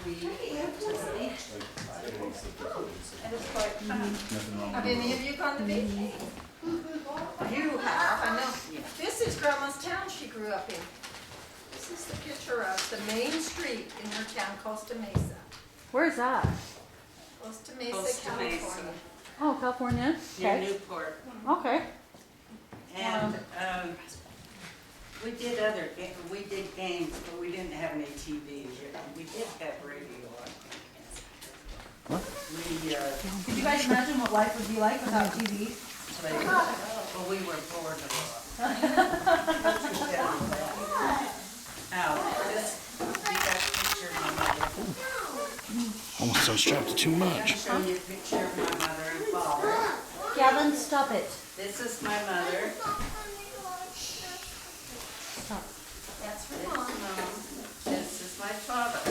we went to the beach. It was quite fun. Have any of you gone to the beach? You have, I know. This is Grandma's town she grew up in. This is the picture of the main street in her town, Costa Mesa. Where's that? Costa Mesa, Costa California. Mesa. Oh, California. Near Okay. Newport. Okay. And we did games, but we didn't have any TV. We did have radio, I think. What? Could you guys imagine what life would be like without TV? Well, we were bored of it. Now, you got a picture of my mother. Almost so strapped too I'm going much. to show you a picture of my mother and father. Gavin, stop it. This is my mother. Stop. That's This her is mom. Mom. This is my father.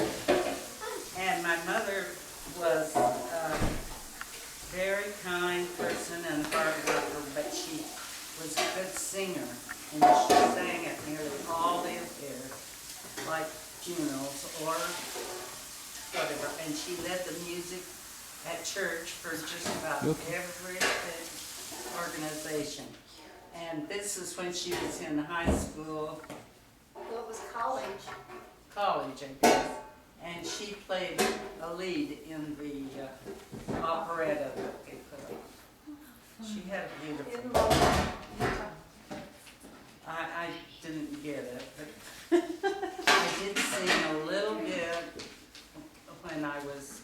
And my mother was a very kind person and hard worker, but she was a good singer. And she sang at nearly all the affairs, like funerals or whatever. And she led the music at church for just about every organization. And this is when she was in high school, Well, it was college. college, I guess. And she played a lead in the operetta that they put on. She had a beautiful In voice. Loma. I didn't get it, but I did sing a little bit when I was,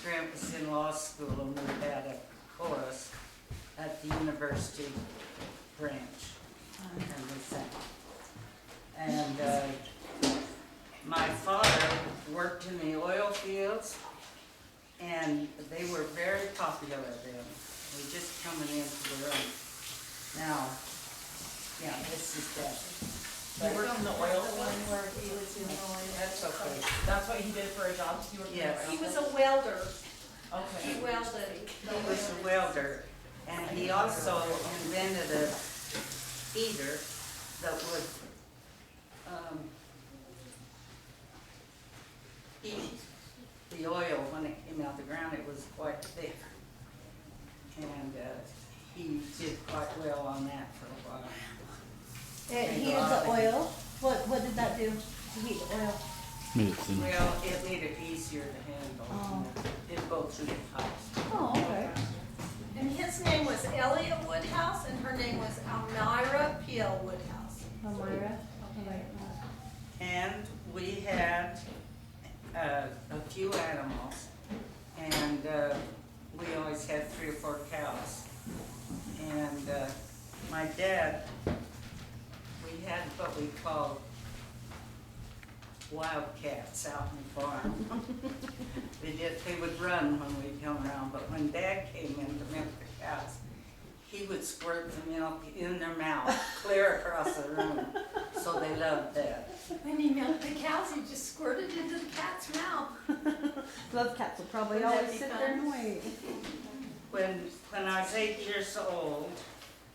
Grant was in law school and we had a chorus at the university branch, and we sang. And my father worked in the oil fields, and they were very popular then. They were just coming into their own. Now, yeah, this is that. You worked in the oil field? Where he was in oil. That's okay. That's what he did for a job? You worked in the Yes. oil He was field? a welder. Okay. He welded. He was a welder, and he also invented a heater that would heat the oil when it came out the ground. It was quite thick. And he did quite well on that for a while. It heated the oil. What did that do to heat the oil? Made it thin. Well, it made it easier to handle. Oh. It go through the pipes. Oh, okay. And his name was Elliot Woodhouse, and her name was Almira Peel Woodhouse. Elmira. Okay. And we had a few animals, and we always had 3 or 4 cows. And my dad, we had what we called wildcats out in the farm. They would run when we'd come around, but when Dad came in to milk the cows, he would squirt the milk in their mouth, clear across the room. So they loved that. When he milked the cows, he just squirted into the cat's mouth. Those cats will probably Wouldn't that always be sit fun? there and wait. When I was 8 years old,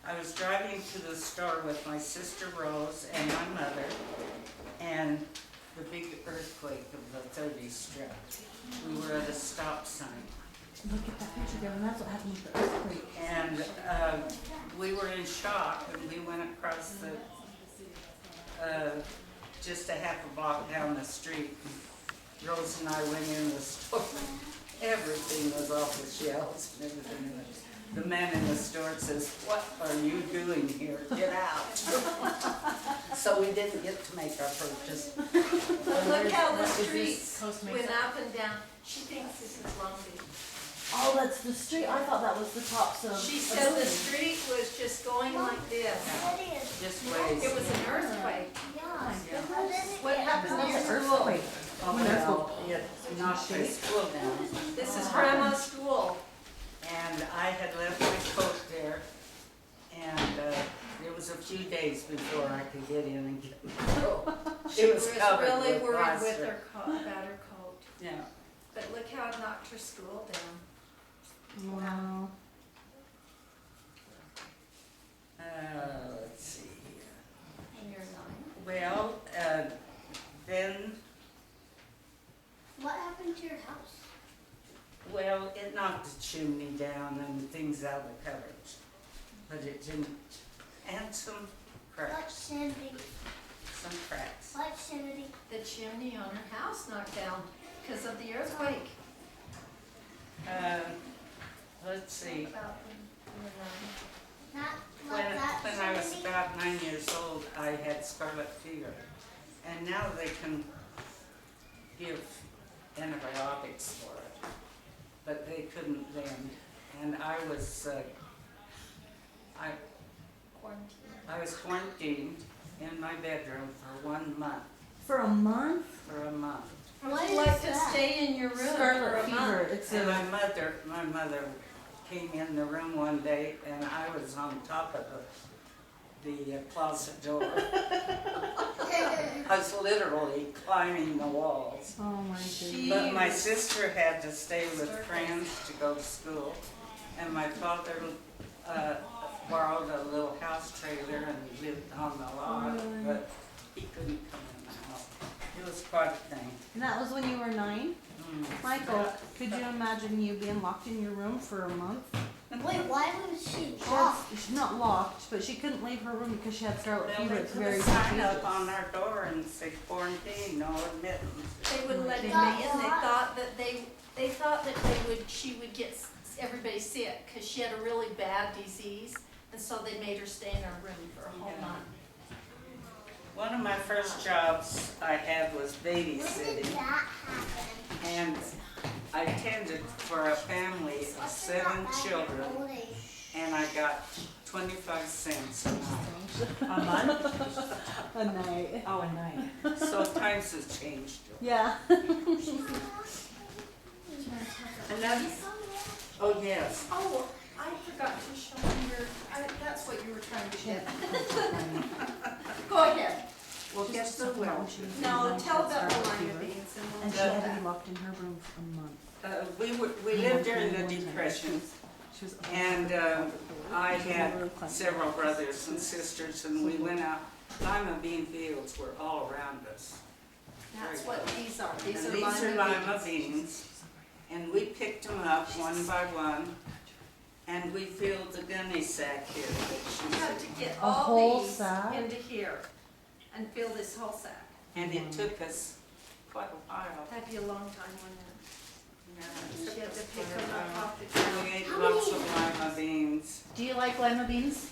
I was driving to the store with my sister Rose and my mother, and the big earthquake of the 30s struck. We were at a stop sign, Look at that picture, Gavin. That's what happened with the earthquake. and we were in shock, and we went across the, just a half a block down the street. Rose and I went in the store. Everything was off the shelves and everything. The man in the store says, "What are you doing here? Get out." So we didn't get to make our purchase. But look how the What is this, streets Costa Mesa? went up and down. She thinks this is Long Beach. Oh, that's the street. I thought that was the tops of. She said the street was just going like this. Just ways. It was an earthquake. Yeah. What happened to your That's an school? earthquake. Oh, well, it knocked my school down. This is Grandma's school. And I had left my coat there, and it was a few days before I could get in and get my coat. She It was was covered really with worried plaster. with her about her coat. Yeah. But look how it knocked her school down. Wow. Let's see here. When you're 9. Well, then happened to your house? Well, it knocked the chimney down and things out of the cupboards, but it didn't, and some What cracks, Cindy? some cracks. What Cindy? The chimney on her house knocked down because of the earthquake. Let's see, About when you were Not when, like that when I was Cindy? about 9 years old, I had scarlet fever. And now they can give antibiotics for it, but they couldn't then. And I was, quarantined. I was quarantined in my bedroom for 1 month, For a month? for a month. Would What you is like to that? stay in your room for Scarlet a fever. month? It's And a, my mother came in the room one day and I was on top of the closet door. I was literally climbing the walls. oh my goodness. She But my was- sister had to stay with friends to go to school, and my father borrowed a little house trailer and lived on the lot, Really? but he couldn't come in the house. It was quite a thing. And that was when you were 9? Michael, could you imagine you being locked in your room for a month? Wait, why was she She had, locked? she's not locked, but she couldn't leave her room because she had scarlet Well, fever. they It's put very a sign contagious. up on our door and say quarantine, no admittance. They wouldn't let him Got in. They what? thought that she would get everybody sick because she had a really bad disease. And so they made her stay in her room for a whole Yeah. month. One of my first jobs I had was When did babysitting, that happen? and I tended for a family of 7 children, and I got 25 cents a night. A month? A night. Oh, a night. So times have changed. Yeah. Another, oh yes, Oh, I forgot to show you that's what you were trying to get. Go ahead. well, guess the well. No, tell about the lima beans and And we'll she go had to back. be locked in her room for a month. We lived during the Depression, She was and I had several brothers and sisters, and we went out. Lima bean fields were all around us. That's what these are. These And are these are lima lima beans. beans, and we picked them up one by one, and we filled the gunny sack here that You she have said. to get A all whole these sack? into here and fill this whole sack. And it took us quite a while. That'd be a long time, wouldn't it? Yeah, it You took had us to pick quite a them up while. off the ground. We ate lots of lima beans. Do you like lima beans?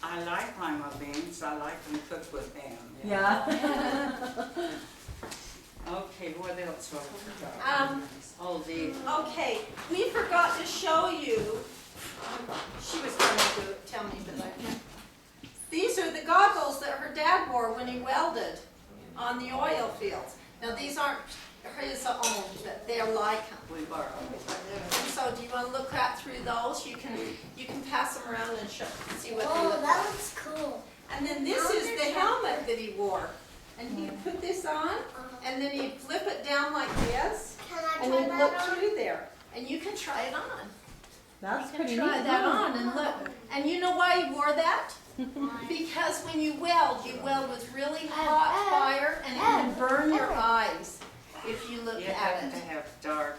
I like lima beans, I like them cooked with ham. Yeah. Okay, what else have I forgot? Oh, Okay, we forgot to show you, she was going to tell me, but I can't. These are the goggles that her dad wore when he welded on the oil fields. Now, these aren't his own, but they're like them. we borrowed. And so, do you want to look right through those? You can pass them around and see what they Oh, look that like. looks cool. And then this is the helmet that he wore. And he'd put this on, and then he'd flip it down like this, Can I and try he'd that look on? through there. And you can try it on. That's You can pretty try neat. that huh? on and look. And you know why he wore that? Because when you weld with really hot fire and it can burn your eyes if you look You at have it. to have dark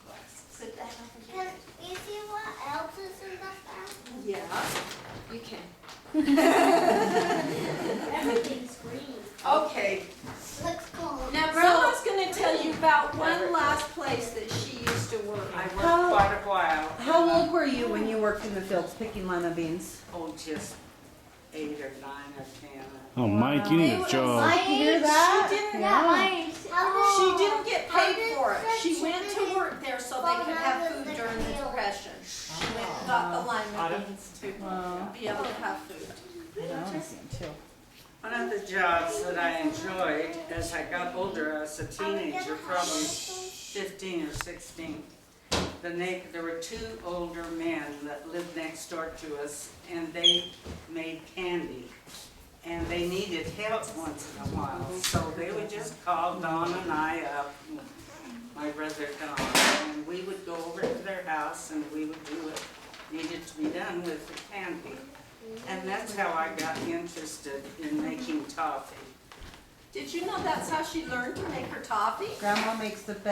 glasses. Put that over Can here. you see what else is in the back? Yeah, you can. Everything's green. Okay, Looks cool. now Grandma's gonna tell you about one last place that she used to work I at. worked How- quite a while. How old were you when you worked in the fields picking lima beans? Oh, just 8 or 9 or 10. Oh, Mike, you need a job. Mike, you hear that? She didn't, How she did didn't get paid for it. How She did went to work there so they could have food during the Depression. She went and got the lima beans to Wow. be able to have food. I know, I see 'em too. One of the jobs that I enjoyed as I got older, I was a teenager, probably 15 or 16. There were 2 older men that lived next door to us, and they made candy. And they needed help once in a while, so they would just call Dawn and I up, my brother Don, and we would go over to their house and we would do what needed to be done with the candy. And that's how I got interested in making toffee. Did you know that's how she learned to make her toffee? Grandma makes the best.